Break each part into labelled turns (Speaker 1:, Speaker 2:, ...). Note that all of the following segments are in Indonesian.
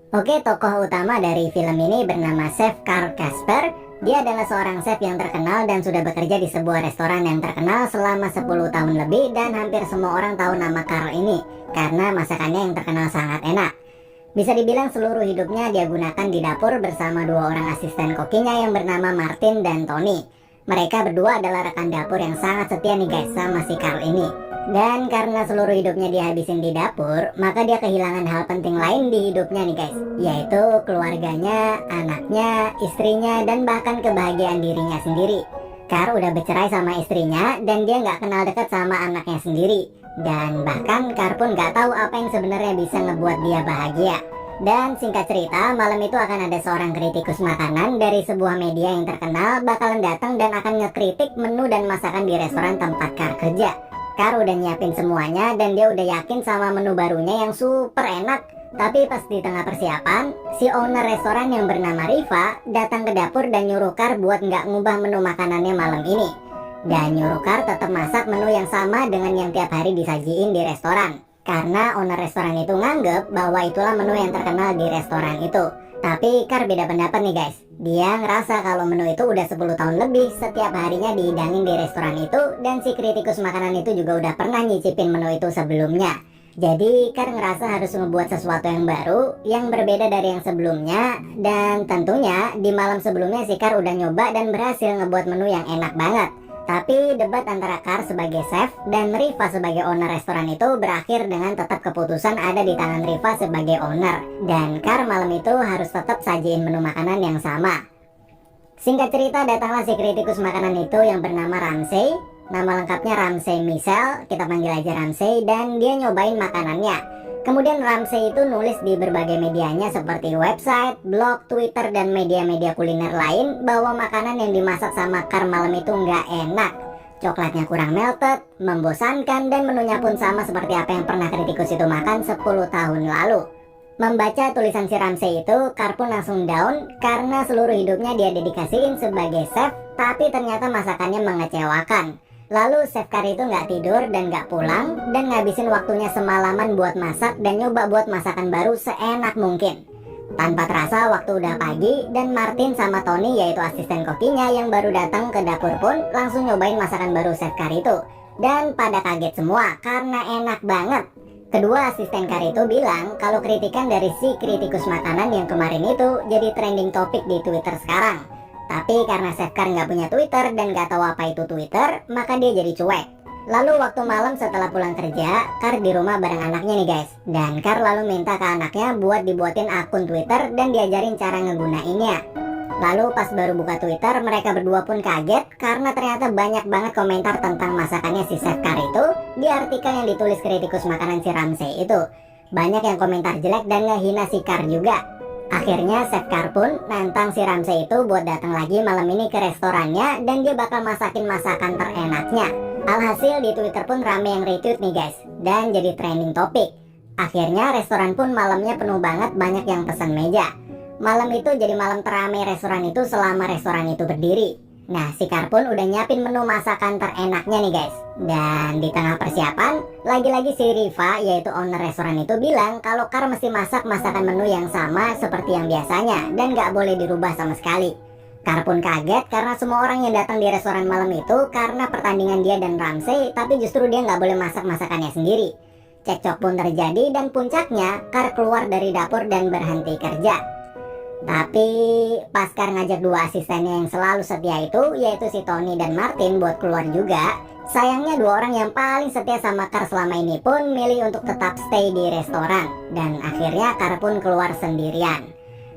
Speaker 1: Oke, tokoh utama dari film ini bernama Chef Carl Casper. Dia adalah seorang chef yang terkenal dan sudah bekerja di sebuah restoran yang terkenal selama 10 tahun lebih, dan hampir semua orang tahu nama Carl ini karena masakannya yang terkenal sangat enak. Bisa dibilang seluruh hidupnya dia gunakan di dapur bersama dua orang asisten kokinya yang bernama Martin dan Tony. Mereka berdua adalah rekan dapur yang sangat setia nih guys sama si Carl ini. Dan karena seluruh hidupnya dia habisin di dapur, maka dia kehilangan hal penting lain di hidupnya nih guys, yaitu keluarganya, anaknya, istrinya, dan bahkan kebahagiaan dirinya sendiri. Carl udah bercerai sama istrinya dan dia nggak kenal dekat sama anaknya sendiri. Dan bahkan Carl pun nggak tahu apa yang sebenarnya bisa ngebuat dia bahagia. Dan singkat cerita, malam itu akan ada seorang kritikus makanan dari sebuah media yang terkenal bakalan datang dan akan ngekritik menu dan masakan di restoran tempat Carl kerja. Carl udah nyiapin semuanya dan dia udah yakin sama menu barunya yang super enak. Tapi pas di tengah persiapan, si owner restoran yang bernama Riva datang ke dapur dan nyuruh Carl buat nggak ngubah menu makanannya malam ini. Dan nyuruh Carl tetap masak menu yang sama dengan yang tiap hari disajiin di restoran. Karena owner restoran itu nganggep bahwa itulah menu yang terkenal di restoran itu. Tapi Carl beda pendapat nih guys. Dia ngerasa kalau menu itu udah 10 tahun lebih setiap harinya dihidangin di restoran itu, dan si kritikus makanan itu juga udah pernah nyicipin menu itu sebelumnya. Jadi Carl ngerasa harus membuat sesuatu yang baru, yang berbeda dari yang sebelumnya. Dan tentunya di malam sebelumnya si Carl udah nyoba dan berhasil ngebuat menu yang enak banget. Tapi debat antara Carl sebagai chef dan Riva sebagai owner restoran itu berakhir dengan tetap keputusan ada di tangan Riva sebagai owner. Dan Carl malam itu harus tetap sajiin menu makanan yang sama. Singkat cerita, datanglah si kritikus makanan itu yang bernama Ramsay. Nama lengkapnya Ramsay Michel, kita panggil aja Ramsay, dan dia nyobain makanannya. Kemudian Ramsay itu nulis di berbagai medianya seperti website, blog, Twitter, dan media-media kuliner lain bahwa makanan yang dimasak sama Carl malam itu nggak enak. Coklatnya kurang melted, membosankan, dan menunya pun sama seperti apa yang pernah kritikus itu makan 10 tahun lalu. Membaca tulisan si Ramsay itu, Carl pun langsung down karena seluruh hidupnya dia dedikasiin sebagai chef, tapi ternyata masakannya mengecewakan. Lalu Chef Carl itu nggak tidur dan nggak pulang, dan ngabisin waktunya semalaman buat masak dan nyoba buat masakan baru seenak mungkin. Tanpa terasa waktu udah pagi, dan Martin sama Tony yaitu asisten kokinya yang baru datang ke dapur pun langsung nyobain masakan baru Chef Carl itu. Dan pada kaget semua karena enak banget. Kedua asisten Carl itu bilang kalau kritikan dari si kritikus makanan yang kemarin itu jadi trending topik di Twitter sekarang. Tapi karena Chef Carl nggak punya Twitter dan nggak tahu apa itu Twitter, maka dia jadi cuek. Lalu waktu malam setelah pulang kerja, Carl di rumah bareng anaknya nih guys. Dan Carl lalu minta ke anaknya buat dibuatin akun Twitter dan diajarin cara ngegunainnya. Lalu pas baru buka Twitter, mereka berdua pun kaget karena ternyata banyak banget komentar tentang masakannya si Chef Carl itu di artikel yang ditulis kritikus makanan si Ramsay itu. Banyak yang komentar jelek dan ngehina si Carl juga. Akhirnya Chef Carl pun nantang si Ramsay itu buat datang lagi malam ini ke restorannya dan dia bakal masakin masakan terenaknya. Alhasil di Twitter pun rame yang retweet nih guys, dan jadi trending topik. Akhirnya restoran pun malamnya penuh banget, banyak yang pesan meja. Malam itu jadi malam teramai restoran itu selama restoran itu berdiri. Nah, si Carl pun udah nyiapin menu masakan terenaknya nih guys. Dan di tengah persiapan, lagi-lagi si Riva yaitu owner restoran itu bilang kalau Carl mesti masak masakan menu yang sama seperti yang biasanya dan gak boleh dirubah sama sekali. Carl pun kaget karena semua orang yang datang di restoran malam itu karena pertandingan dia dan Ramsay, tapi justru dia gak boleh masak masakannya sendiri. Cekcok pun terjadi dan puncaknya Carl keluar dari dapur dan berhenti kerja. Tapi pas Carl ngajak dua asistennya yang selalu setia itu, yaitu si Tony dan Martin buat keluar juga, sayangnya dua orang yang paling setia sama Carl selama ini pun milih untuk tetap stay di restoran. Dan akhirnya Carl pun keluar sendirian.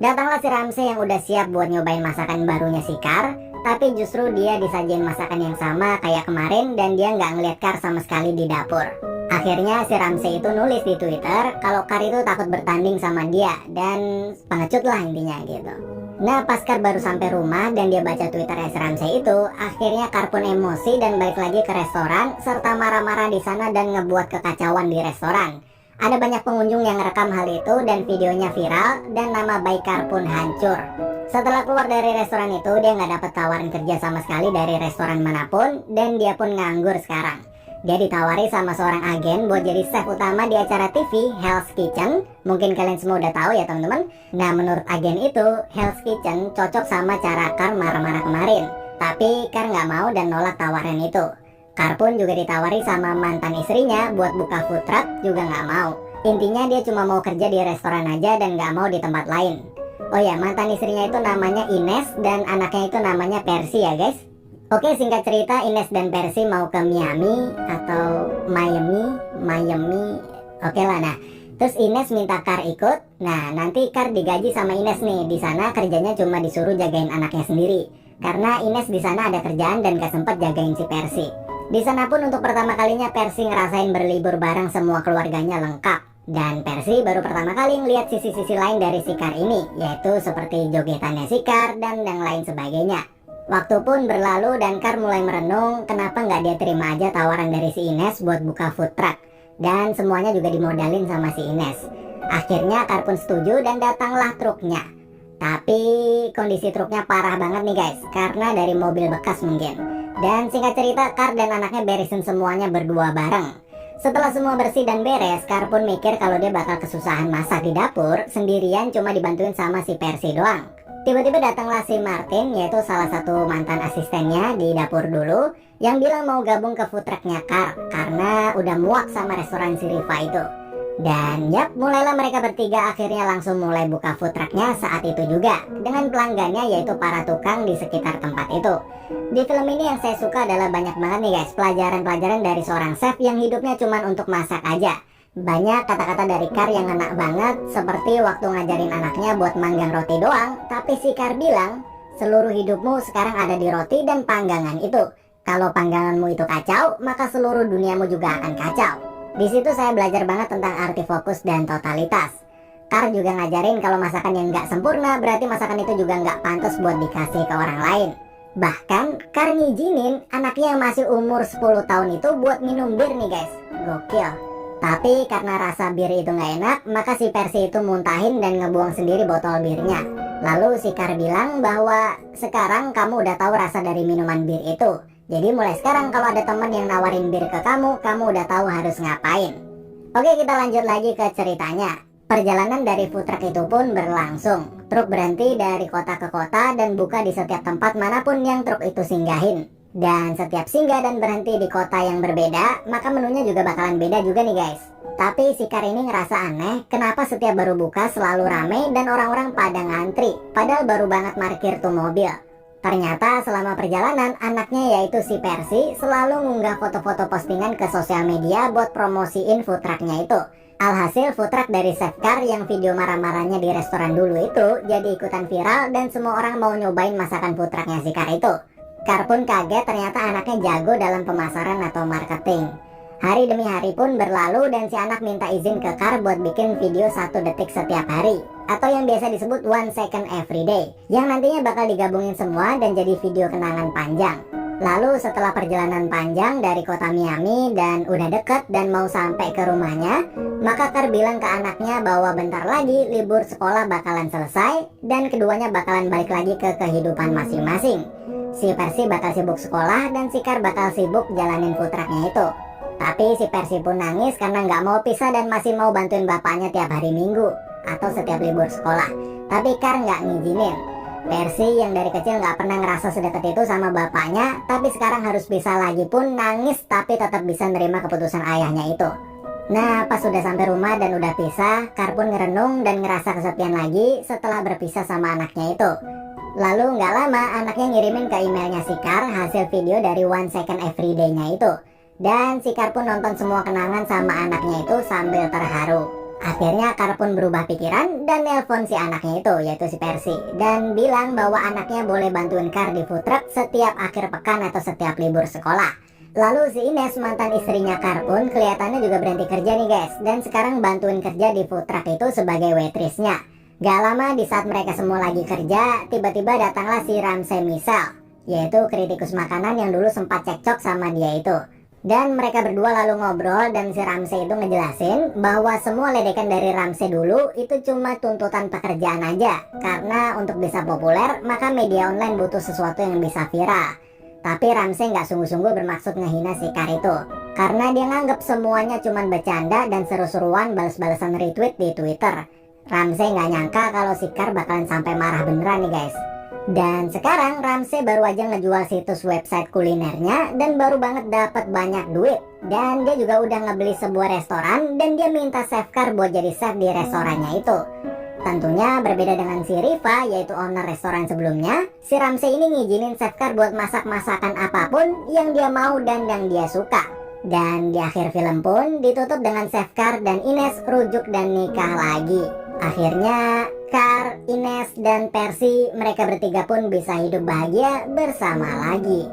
Speaker 1: Datanglah si Ramsay yang udah siap buat nyobain masakan barunya si Carl, tapi justru dia disajiin masakan yang sama kayak kemarin dan dia nggak ngeliat Carl sama sekali di dapur. Akhirnya si Ramsay itu nulis di Twitter kalau Carl itu takut bertanding sama dia dan pengecut lah intinya gitu. Nah pas Carl baru sampai rumah dan dia baca Twitternya si Ramsay itu, akhirnya Carl pun emosi dan balik lagi ke restoran serta marah-marah di sana dan ngebuat kekacauan di restoran. Ada banyak pengunjung yang rekam hal itu dan videonya viral dan nama baik Carl pun hancur. Setelah keluar dari restoran itu, dia nggak dapat tawaran kerja sama sekali dari restoran manapun dan dia pun nganggur sekarang. Dia ditawari sama seorang agen buat jadi chef utama di acara TV Hell's Kitchen. Mungkin kalian semua udah tahu ya teman-teman. Nah, menurut agen itu, Hell's Kitchen cocok sama cara Carl marah-marah kemarin. Tapi Carl nggak mau dan nolak tawaran itu. Carl pun juga ditawari sama mantan istrinya buat buka food truck, juga nggak mau. Intinya dia cuma mau kerja di restoran aja dan nggak mau di tempat lain. Oh ya, mantan istrinya itu namanya Ines dan anaknya itu namanya Percy ya guys. Oke, singkat cerita Ines dan Percy mau ke Miami atau Miami. Oke lah, nah terus Ines minta Carl ikut. Nah, nanti Carl digaji sama Ines nih. Di sana kerjanya cuma disuruh jagain anaknya sendiri. Karena Ines di sana ada kerjaan dan gak sempet jagain si Percy. Di sana pun untuk pertama kalinya Percy ngerasain berlibur bareng semua keluarganya lengkap. Dan Percy baru pertama kali ngeliat sisi-sisi lain dari si Carl ini, yaitu seperti jogetannya si Carl dan yang lain sebagainya. Waktu pun berlalu dan Carl mulai merenung kenapa nggak dia terima aja tawaran dari si Ines buat buka food truck. Dan semuanya juga dimodalin sama si Ines. Akhirnya Carl pun setuju dan datanglah truknya. Tapi kondisi truknya parah banget nih guys, karena dari mobil bekas mungkin. Dan singkat cerita Carl dan anaknya beresin semuanya berdua bareng. Setelah semua bersih dan beres, Carl pun mikir kalau dia bakal kesusahan masak di dapur sendirian, cuma dibantuin sama si Percy doang. Tiba-tiba datanglah si Martin, yaitu salah satu mantan asistennya di dapur dulu, yang bilang mau gabung ke food trucknya Carl karena udah muak sama restoran si Riva itu. Dan yap, mulailah mereka bertiga akhirnya langsung mulai buka food trucknya saat itu juga, dengan pelanggannya yaitu para tukang di sekitar tempat itu. Di film ini yang saya suka adalah banyak banget nih guys pelajaran-pelajaran dari seorang chef yang hidupnya cuma untuk masak aja. Banyak kata-kata dari Carl yang ngena banget, seperti waktu ngajarin anaknya buat manggang roti doang, tapi si Carl bilang, seluruh hidupmu sekarang ada di roti dan panggangan itu. Kalau pangganganmu itu kacau, maka seluruh duniamu juga akan kacau. Di situ saya belajar banget tentang arti fokus dan totalitas. Carl juga ngajarin kalau masakan yang nggak sempurna berarti masakan itu juga nggak pantas buat dikasih ke orang lain. Bahkan Carl ngizinin anaknya yang masih umur 10 tahun itu buat minum bir nih guys. Gokil. Tapi karena rasa bir itu nggak enak, maka si Percy itu muntahin dan ngebuang sendiri botol birnya. Lalu si Carl bilang bahwa sekarang kamu udah tahu rasa dari minuman bir itu. Jadi mulai sekarang kalau ada teman yang nawarin bir ke kamu udah tahu harus ngapain. Oke, kita lanjut lagi ke ceritanya. Perjalanan dari food truck itu pun berlangsung. Truk berhenti dari kota ke kota dan buka di setiap tempat manapun yang truk itu singgahin. Dan setiap singgah dan berhenti di kota yang berbeda, maka menunya juga bakalan beda juga nih guys. Tapi si Carl ini ngerasa aneh, kenapa setiap baru buka selalu rame dan orang-orang pada ngantri, padahal baru banget parkir tuh mobil. Ternyata selama perjalanan, anaknya yaitu si Percy selalu ngunggah foto-foto postingan ke sosial media buat promosiin food trucknya itu. Alhasil food truck dari Chef Carl yang video marah-marahnya di restoran dulu itu jadi ikutan viral dan semua orang mau nyobain masakan food trucknya si Carl itu. Carl pun kaget ternyata anaknya jago dalam pemasaran atau marketing. Hari demi hari pun berlalu dan si anak minta izin ke Carl buat bikin video 1 detik setiap hari, atau yang biasa disebut 1 second every day, yang nantinya bakal digabungin semua dan jadi video kenangan panjang. Lalu setelah perjalanan panjang dari kota Miami dan udah deket dan mau sampai ke rumahnya, maka Carl bilang ke anaknya bahwa bentar lagi libur sekolah bakalan selesai dan keduanya bakalan balik lagi ke kehidupan masing-masing. Si Percy bakal sibuk sekolah dan si Carl bakal sibuk jalanin food trucknya itu. Tapi si Percy pun nangis karena nggak mau pisah dan masih mau bantuin bapaknya tiap hari Minggu atau setiap libur sekolah. Tapi Carl nggak ngizinin. Percy yang dari kecil nggak pernah ngerasa sedekat itu sama bapaknya, tapi sekarang harus pisah lagi pun nangis tapi tetap bisa nerima keputusan ayahnya itu. Nah, pas sudah sampai rumah dan udah pisah, Carl pun ngerenung dan ngerasa kesepian lagi setelah berpisah sama anaknya itu. Lalu nggak lama anaknya ngirimin ke emailnya si Carl hasil video dari 1 second every day-nya itu. Dan si Carl pun nonton semua kenangan sama anaknya itu sambil terharu. Akhirnya Carl pun berubah pikiran dan nelpon si anaknya itu, yaitu si Percy, dan bilang bahwa anaknya boleh bantuin Carl di food truck setiap akhir pekan atau setiap libur sekolah. Lalu si Ines, mantan istrinya Carl pun kelihatannya juga berhenti kerja nih guys, dan sekarang bantuin kerja di food truck itu sebagai waitressnya. Gak lama di saat mereka semua lagi kerja, tiba-tiba datanglah si Ramsey Michel, yaitu kritikus makanan yang dulu sempat cekcok sama dia itu. Dan mereka berdua lalu ngobrol dan si Ramsey itu ngejelasin bahwa semua ledekan dari Ramsey dulu itu cuma tuntutan pekerjaan aja. Karena untuk bisa populer, maka media online butuh sesuatu yang bisa viral. Tapi Ramsey nggak sungguh-sungguh bermaksud ngehina si Car itu, karena dia nganggep semuanya cuman bercanda dan seru-seruan balas-balasan retweet di Twitter. Ramsey nggak nyangka kalau si Car bakalan sampai marah beneran nih guys. Dan sekarang Ramsey baru aja ngejual situs website kulinernya dan baru banget dapat banyak duit. Dan dia juga udah ngebeli sebuah restoran dan dia minta chef Car buat jadi chef di restorannya itu. Tentunya berbeda dengan si Riva, yaitu owner restoran sebelumnya. Si Ramsey ini ngizinin chef Car buat masak masakan apapun yang dia mau dan yang dia suka. Dan di akhir film pun ditutup dengan chef Car dan Ines rujuk dan nikah lagi. Akhirnya Car, Ines, dan Percy mereka bertiga pun bisa hidup bahagia bersama lagi.